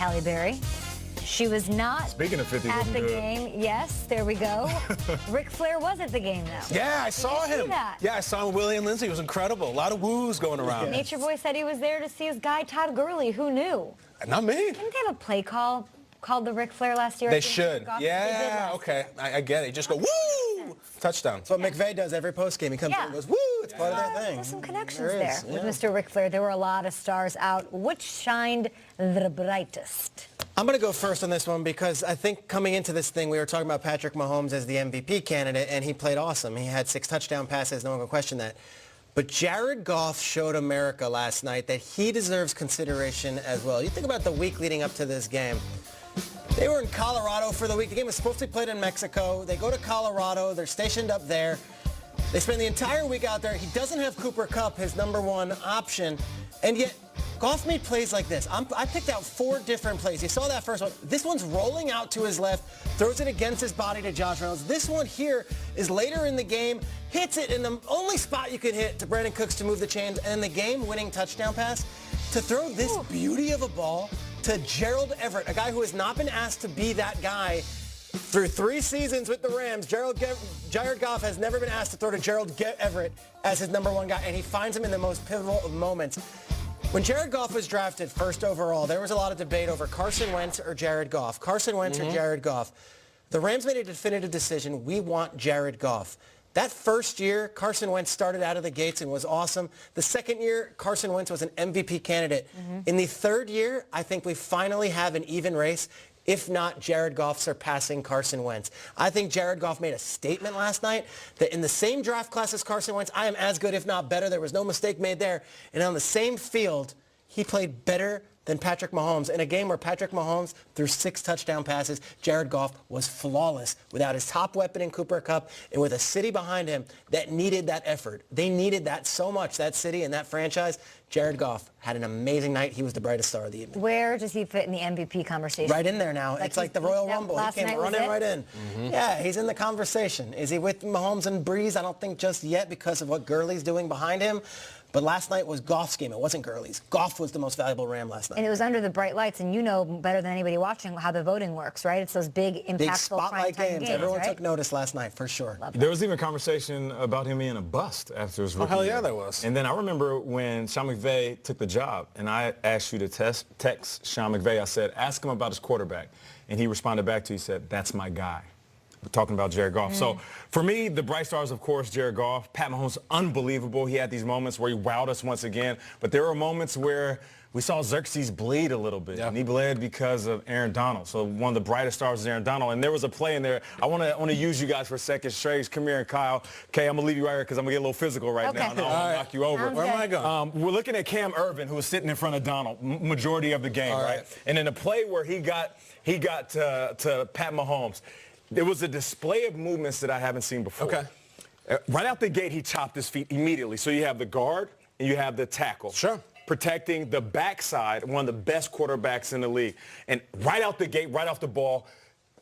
Halle Berry. She was not Speaking of 50 at the good. game. Yes, there we go. Ric Flair was at the game, though. Yeah, I saw him. See that? Yeah, I saw him with Willie and Lindsay. It was incredible. A lot of woos going around. Nature Boy said he was there to see his guy Todd Gurley. Who knew? Not me. Didn't they have a play called the Ric Flair last year? They should. Yeah, okay. I get it. Just go, woo! Touchdown. That's what McVay does every postgame. He comes in and goes, woo! It's part of their thing. There's some connections There there is, with Mr. Ric Flair. There were a lot of stars out. Which shined the brightest? I'm going to go first on this one because I think coming into this thing, we were talking about Patrick Mahomes as the MVP candidate, and he played awesome. He had 6 touchdown passes. No one can question that. But Jared Goff showed America last night that he deserves consideration as well. You think about the week leading up to this game. They were in Colorado for the week. The game was supposed to be played in Mexico. They go to Colorado. They're stationed up there. They spend the entire week out there. He doesn't have Cooper Kupp, his #1 option, and yet Goff made plays like this. I picked out 4 different plays. You saw that first one. This one's rolling out to his left, throws it against his body to Josh Reynolds. This one here is later in the game, hits it in the only spot you could hit to Brandon Cooks to move the chains, and the game-winning touchdown pass to throw this beauty of a ball to Gerald Everett, a guy who has not been asked to be that guy through 3 seasons with the Rams. Jared Goff has never been asked to throw to Gerald Everett as his #1 guy, and he finds him in the most pivotal of moments. When Jared Goff was drafted first overall, there was a lot of debate over Carson Wentz or Jared Goff. Carson Wentz or Jared Goff. The Rams made a definitive decision. We want Jared Goff. That first year, Carson Wentz started out of the gates and was awesome. The second year, Carson Wentz was an MVP candidate. In the third year, I think we finally have an even race, if not Jared Goff surpassing Carson Wentz. I think Jared Goff made a statement last night that in the same draft class as Carson Wentz, I am as good, if not better. There was no mistake made there. And on the same field, he played better than Patrick Mahomes. In a game where Patrick Mahomes threw 6 touchdown passes, Jared Goff was flawless without his top weapon in Cooper Kupp and with a city behind him that needed that effort. They needed that so much, that city and that franchise. Jared Goff had an amazing night. He was the brightest star of the evening. Where does he fit in the MVP conversation? Right in there now. It's like the Royal Rumble. He came running right in. Yeah, he's in the conversation. Is he with Mahomes and Breeze? I don't think just yet because of what Gurley's doing behind him. But last night was Goff's game. It wasn't Gurley's. Goff was the most valuable Ram last night. And it was under the bright lights, and you know better than anybody watching how the voting works, right? It's those big, impactful big spotlight games. Everyone right? took notice last night, for sure. There was even conversation about him being a bust after his rookie hell yeah, year. there was. And then I remember when Sean McVay took the job, and I asked you to text Sean McVay. I said, ask him about his quarterback. And he responded back to you, he said, that's my guy. We're talking about Jared Goff. So for me, the bright stars, of course, Jared Goff. Pat Mahomes, unbelievable. He had these moments where he wowed us once again. But there were moments where we saw Xerxes bleed a little bit. And he bled because of Aaron Donald. So one of the brightest stars is Aaron Donald. And there was a play in there. I want to use you guys for a second. Strays, come here, and Kyle. Okay, I'm going to leave you right here because I'm going to get a little physical right now. And I want to knock you over. Where am I going? We're looking at Cam Ervin, who was sitting in front of Donald majority of the game, right? And in a play where he got to Pat Mahomes, there was a display of movements that I haven't seen before. Okay. Right out the gate, he chopped his feet immediately. So you have the guard and you have the tackle. Sure. Protecting the backside, one of the best quarterbacks in the league. And right out the gate, right off the ball,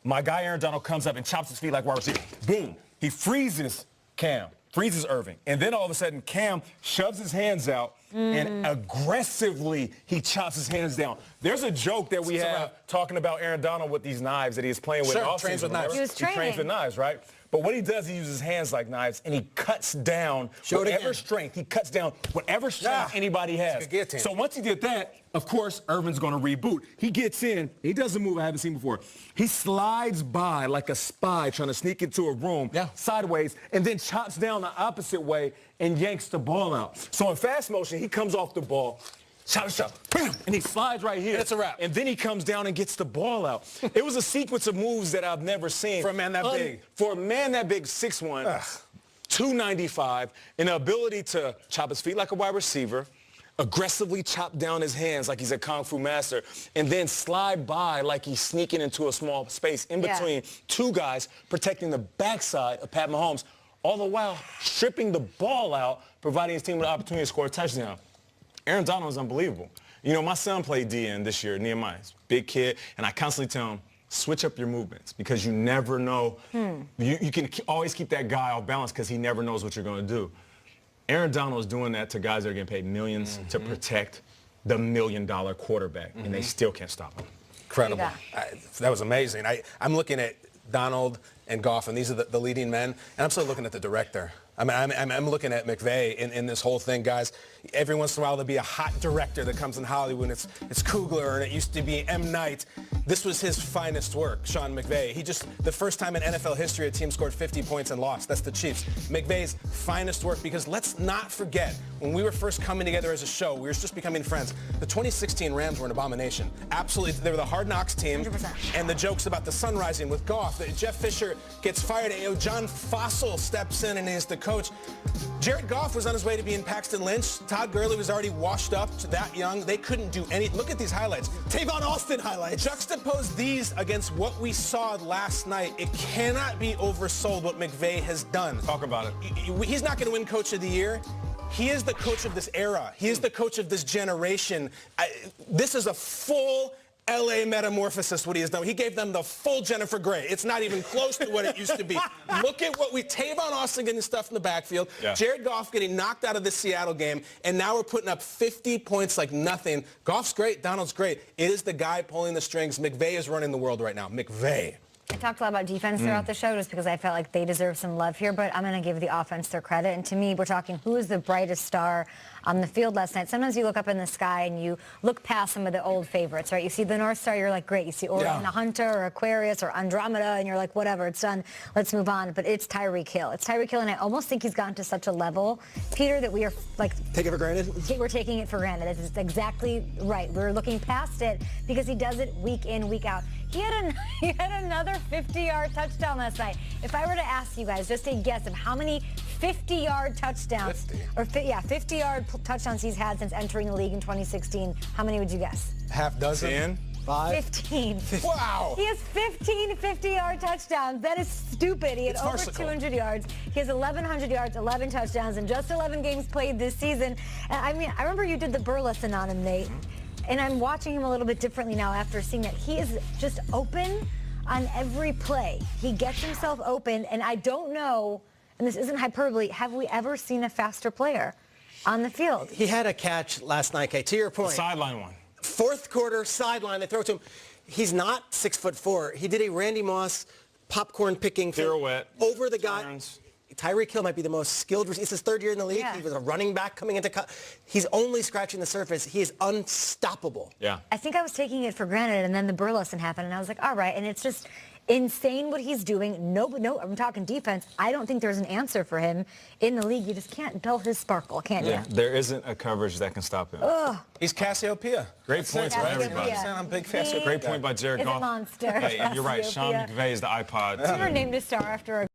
my guy Aaron Donald comes up and chops his feet like wide receiver. Boom. He freezes Cam, freezes Irving. And then all of a sudden, Cam shoves his hands out and aggressively he chops his hands down. There's a joke that we have talking about Aaron Donald with these knives that he is playing with. Sure, trains with knives. He was training. He trains with knives, right? But what he does, he uses hands like knives, and he cuts down whatever strength. He cuts down whatever strength anybody has. So once he did that, of course, Irvin's going to reboot. He gets in. He does a move I haven't seen before. He slides by like a spy trying to sneak into a room sideways and then chops down the opposite way and yanks the ball out. So in fast motion, he comes off the ball, chop, bam, and he slides right here. It's a wrap. And then he comes down and gets the ball out. It was a sequence of moves that I've never seen. For a man that big. For a man that big, 6'1", 295, and the ability to chop his feet like a wide receiver, aggressively chop down his hands like he's a kung fu master, and then slide by like he's sneaking into a small space in between 2 guys protecting the backside of Pat Mahomes, all the while stripping the ball out, providing his team with the opportunity to score a touchdown. Aaron Donald is unbelievable. You know, my son played DN this year, Nehemiah. Big kid, and I constantly tell him, switch up your movements because you never know. You can always keep that guy off balance because he never knows what you're going to do. Aaron Donald is doing that to guys that are getting paid millions to protect the $1 million quarterback, and they still can't stop him. Incredible. Yeah. That was amazing. I'm looking at Donald and Goff, and these are the leading men, and I'm still looking at the director. I'm looking at McVay in this whole thing, guys. Every once in a while there'll be a hot director that comes in Hollywood. It's Coogler, and it used to be M. Night. This was his finest work, Sean McVay. The first time in NFL history a team scored 50 points and lost. That's the Chiefs. McVay's finest work, because let's not forget, when we were first coming together as a show, we were just becoming friends. The 2016 Rams were an abomination. Absolutely, they were the Hard Knocks team. 100%. And the jokes about the sun rising with Goff, that Jeff Fisher gets fired, John Fossil steps in and is the coach. Jared Goff was on his way to being Paxton Lynch. Todd Gurley was already washed up, that young. They couldn't do anything. Look at these highlights. Tavon Austin highlights. Juxtapose these against what we saw last night. It cannot be oversold what McVay has done. Talk about it. He's not going to win Coach of the Year. He is the coach of this era. He is the coach of this generation. This is a full LA metamorphosis, what he has done. He gave them the full Jennifer Grey. It's not even close to what it used to be. Look at what Tavon Austin getting stuff in the backfield, yeah. Jared Goff getting knocked out of the Seattle game, and now we're putting up 50 points like nothing. Goff's great, Donald's great. It is the guy pulling the strings. McVay is running the world right now. McVay. I talked a lot about defense throughout the show just because I felt like they deserve some love here, but I'm going to give the offense their credit. And to me, we're talking who is the brightest star on the field last night. Sometimes you look up in the sky and you look past some of the old favorites, right? You see the North Star, you're like, great. You see Orion, the Hunter, or Aquarius, or Andromeda, and you're like, whatever, it's done. Let's move on. But it's Tyreek Hill. It's Tyreek Hill, and I almost think he's gotten to such a level, Peter, that we are like... Take it for granted? We're taking it for granted. That's exactly right. We're looking past it because he does it week in, week out. He had another 50-yard touchdown last night. If I were to ask you guys just a guess of how many 50-yard touchdowns, 50-yard touchdowns he's had since entering the league in 2016, how many would you guess? Half dozen? 10? 5? 15. Wow. He has 15 50-yard touchdowns. That is stupid. He had over farcical. 200 yards. He has 1,100 yards, 11 touchdowns, and just 11 games played this season. And I mean, I remember you did the burlesque on him, Nate. And I'm watching him a little bit differently now after seeing that he is just open on every play. He gets himself open, and I don't know, and this isn't hyperbole, have we ever seen a faster player on the field? He had a catch last night, Kay, to your point. Sideline one. Fourth quarter sideline, they throw it to him. He's not 6'4". He did a Randy Moss popcorn picking Pirouette. over the guy. Turns. Tyreek Hill might be the most skilled receiver. It's his third year in the league. Yeah. He was a running back coming into he's only scratching the surface. He is unstoppable. Yeah. I think I was taking it for granted, and then the burlesque happened, and I was like, all right. And it's just insane what he's doing. No, I'm talking defense. I don't think there's an answer for him in the league. You just can't dull his sparkle, can you? Yeah. There isn't a coverage that can stop him. He's Cassiopeia. Great points by everybody. Cassiopeia. I'm a big Cassiopeia. Great point by Jared Is a Goff. monster. Hey, and you're right. Sean Cassiopeia. McVay is the iPod. Never named a star after a